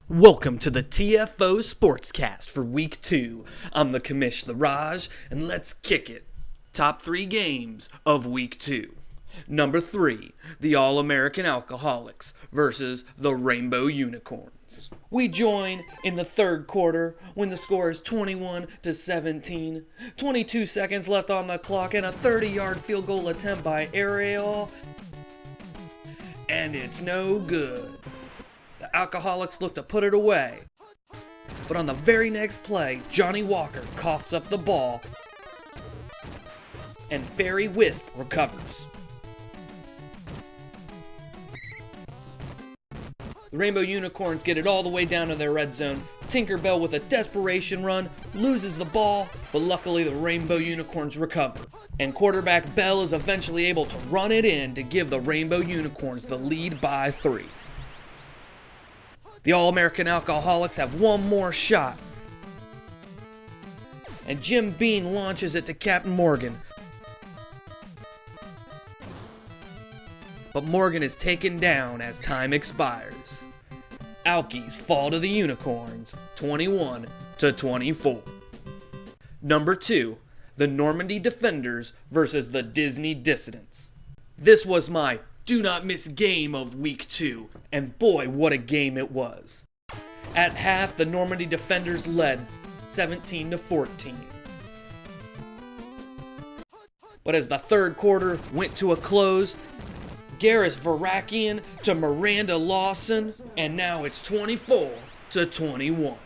Welcome to the TFO SportsCast for Week 2. I'm the Commish, the Raj, and let's kick it. Top 3 games of Week 2. Number 3, the All-American Alcoholics versus the Rainbow Unicorns. We join in the third quarter when the score is 21-17. 22 seconds left on the clock and a 30-yard field goal attempt by Ariel. And it's no good. The Alcoholics look to put it away. But on the very next play, Johnny Walker coughs up the ball and Fairy Wisp recovers. The Rainbow Unicorns get it all the way down to their red zone. Tinkerbell with a desperation run loses the ball, but luckily the Rainbow Unicorns recover. And quarterback Bell is eventually able to run it in to give the Rainbow Unicorns the lead by 3. The All-American Alcoholics have one more shot. And Jim Beam launches it to Captain Morgan. But Morgan is taken down as time expires. Alkies fall to the Unicorns, 21-24. Number 2, the Normandy Defenders versus the Disney Dissidents. This was my do not miss game of Week 2, and boy, what a game it was. At half, the Normandy Defenders led 17-14. But as the third quarter went to a close, Garris Varakian to Miranda Lawson, and now it's 24-21.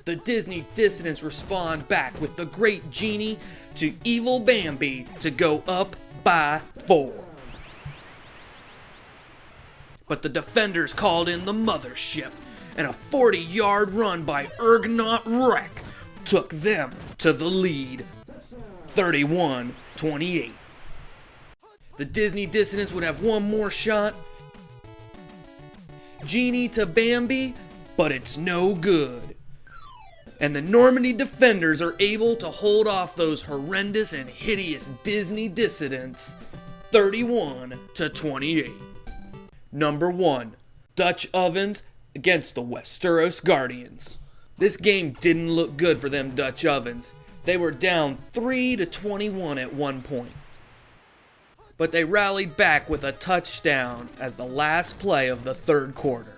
The Disney Dissidents respond back with the Great Genie to Evil Bambi to go up by 4. But the Defenders called in the mothership, and a 40-yard run by Ergonaut Wreck took them to the lead, 31-28. The Disney Dissidents would have one more shot. Genie to Bambi, but it's no good. And the Normandy Defenders are able to hold off those horrendous and hideous Disney Dissidents, 31-28. Number 1, Dutch Ovens against the Westeros Guardians. This game didn't look good for them Dutch Ovens. They were down 3-21 at one point. But they rallied back with a touchdown as the last play of the third quarter.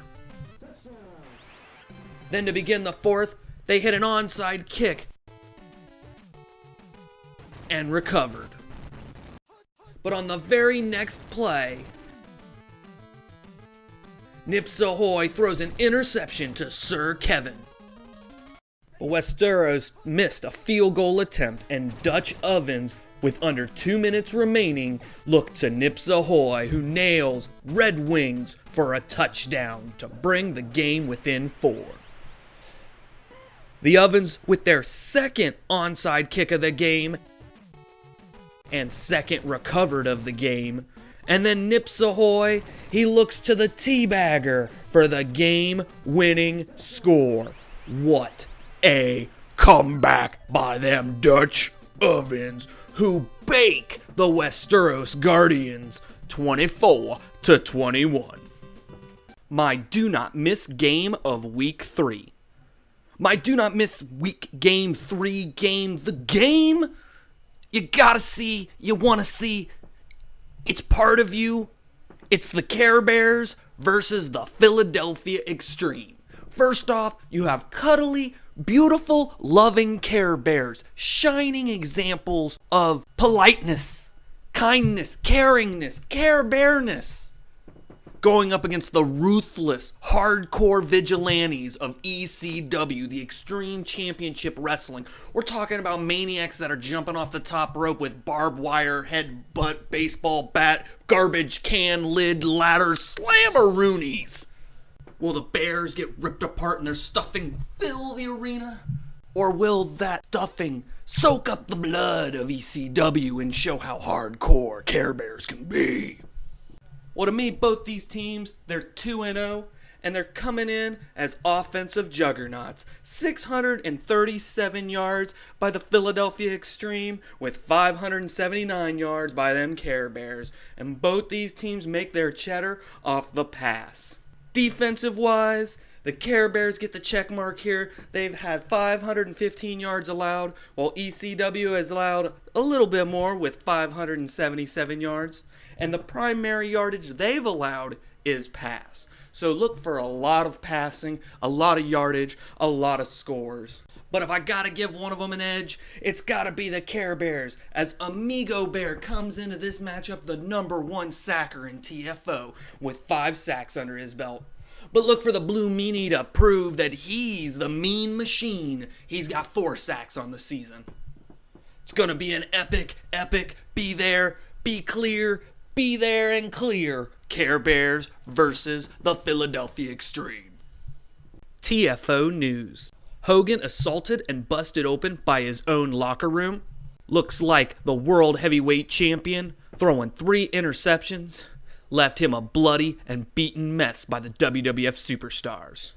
Then to begin the fourth, they hit an onside kick and recovered. But on the very next play, Nips Ahoy throws an interception to Sir Kevin. Westeros missed a field goal attempt, and Dutch Ovens, with under 2 minutes remaining, looked to Nips Ahoy, who nails Red Wings for a touchdown to bring the game within 4. The Ovens with their second onside kick of the game and second recovered of the game. And then Nips Ahoy, he looks to the teabagger for the game-winning score. What a comeback by them Dutch Ovens, who bake the Westeros Guardians 24-21. My do not miss game of Week 3. My do not miss week game 3 game. The game you gotta see, you wanna see. It's part of you. It's the Care Bears versus the Philadelphia Extreme. First off, you have cuddly, beautiful, loving Care Bears, shining examples of politeness, kindness, caringness, Care Bearness, going up against the ruthless, hardcore vigilantes of ECW, the Extreme Championship Wrestling. We're talking about maniacs that are jumping off the top rope with barbed wire, headbutt, baseball bat, garbage can lid, ladder, slammeroonies. Will the Bears get ripped apart and their stuffing fill the arena? Or will that stuffing soak up the blood of ECW and show how hardcore Care Bears can be? Well, to me, both these teams, they're 2-0, and they're coming in as offensive juggernauts. 637 yards by the Philadelphia Extreme, with 579 yards by them Care Bears. And both these teams make their cheddar off the pass. Defensive-wise, The Care Bears get the check mark here. They've had 515 yards allowed, while ECW has allowed a little bit more with 577 yards. And the primary yardage they've allowed is pass. So look for a lot of passing, a lot of yardage, a lot of scores. But if I gotta give one of them an edge, it's gotta be the Care Bears, as Amigo Bear comes into this matchup the number 1 sacker in TFO with 5 sacks under his belt. But look for the Blue Meanie to prove that he's the mean machine. He's got 4 sacks on the season. It's gonna be an epic, be there, be clear, be there and clear Care Bears versus the Philadelphia Extreme. TFO News. Hogan assaulted and busted open by his own locker room. Looks like the world heavyweight champion throwing 3 interceptions left him a bloody and beaten mess by the WWF superstars.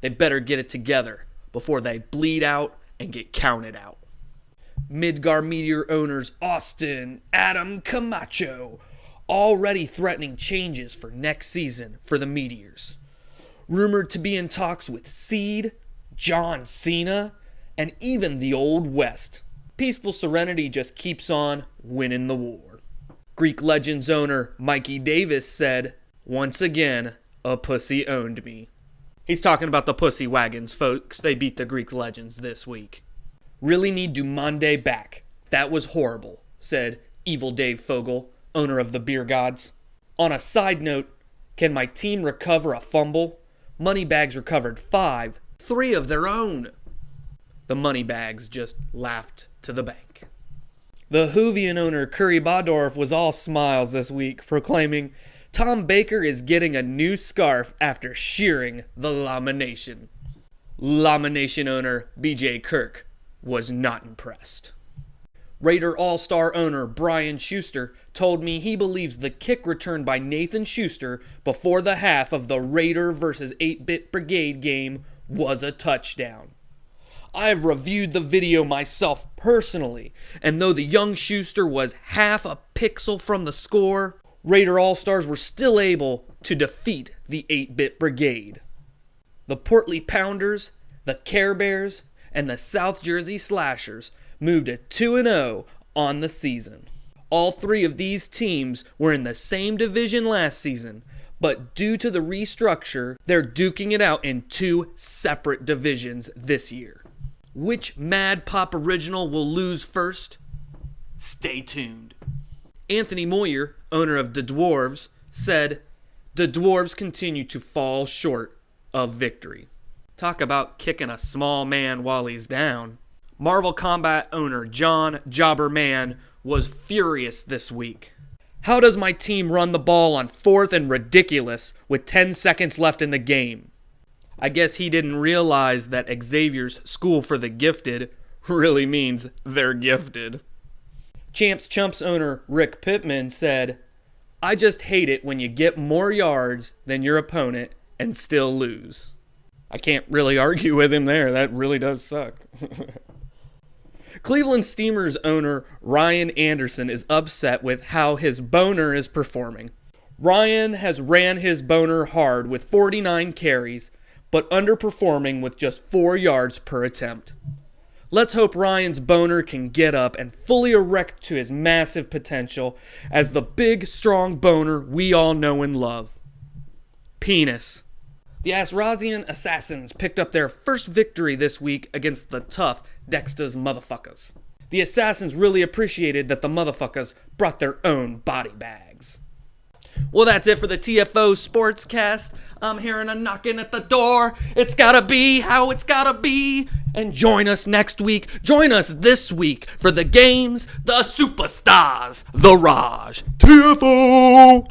They better get it together before they bleed out and get counted out. Midgar Meteor owners Austin, Adam Camacho already threatening changes for next season for the Meteors. Rumored to be in talks with Seed, John Cena, and even the Old West. Peaceful Serenity just keeps on winning the war. Greek Legends owner Mikey Davis said, "Once again, a pussy owned me." He's talking about the Pussy Wagons, folks. They beat the Greek Legends this week. "Really need Dumande back. That was horrible," said Evil Dave Fogel, owner of the Beer Gods. On a side note, can my team recover a fumble? Moneybags recovered 5, 3 of their own. The Moneybags just laughed to the bank. The Hoovian owner Curry Bodorf was all smiles this week, proclaiming, "Tom Baker is getting a new scarf after shearing the Lamination." Lamination owner BJ Kirk was not impressed. Raider All-Star owner Brian Schuster told me he believes the kick returned by Nathan Schuster before the half of the Raider vs. 8-Bit Brigade game was a touchdown. I've reviewed the video myself personally, and though the young Schuster was half a pixel from the score, Raider All-Stars were still able to defeat the 8-Bit Brigade. The Portly Pounders, the Care Bears, and the South Jersey Slashers moved to 2-0 on the season. All 3 of these teams were in the same division last season, but due to the restructure, they're duking it out in 2 separate divisions this year. Which Mad Pop original will lose first? Stay tuned. Anthony Moyer, owner of the Dwarves, said, "The Dwarves continue to fall short of victory." Talk about kicking a small man while he's down. Marvel Combat owner John Jobberman was furious this week. "How does my team run the ball on 4th and ridiculous with 10 seconds left in the game?" I guess he didn't realize that Xavier's School for the Gifted really means they're gifted. Champs Chumps owner Rick Pittman said, "I just hate it when you get more yards than your opponent and still lose." I can't really argue with him there. That really does suck. Cleveland Steamers owner Ryan Anderson is upset with how his boner is performing. Ryan has ran his boner hard with 49 carries, but underperforming with just 4 yards per attempt. Let's hope Ryan's boner can get up and fully erect to his massive potential as the big, strong boner we all know and love. Penis. The Asrazian Assassins picked up their first victory this week against the tough Dexter's motherfuckers. The Assassins really appreciated that the motherfuckers brought their own body bags. Well, that's it for the TFO SportsCast. I'm hearing a knocking at the door. It's gotta be how it's gotta be. And join us next week. Join us this week for the games, the superstars, the Raj. TFO!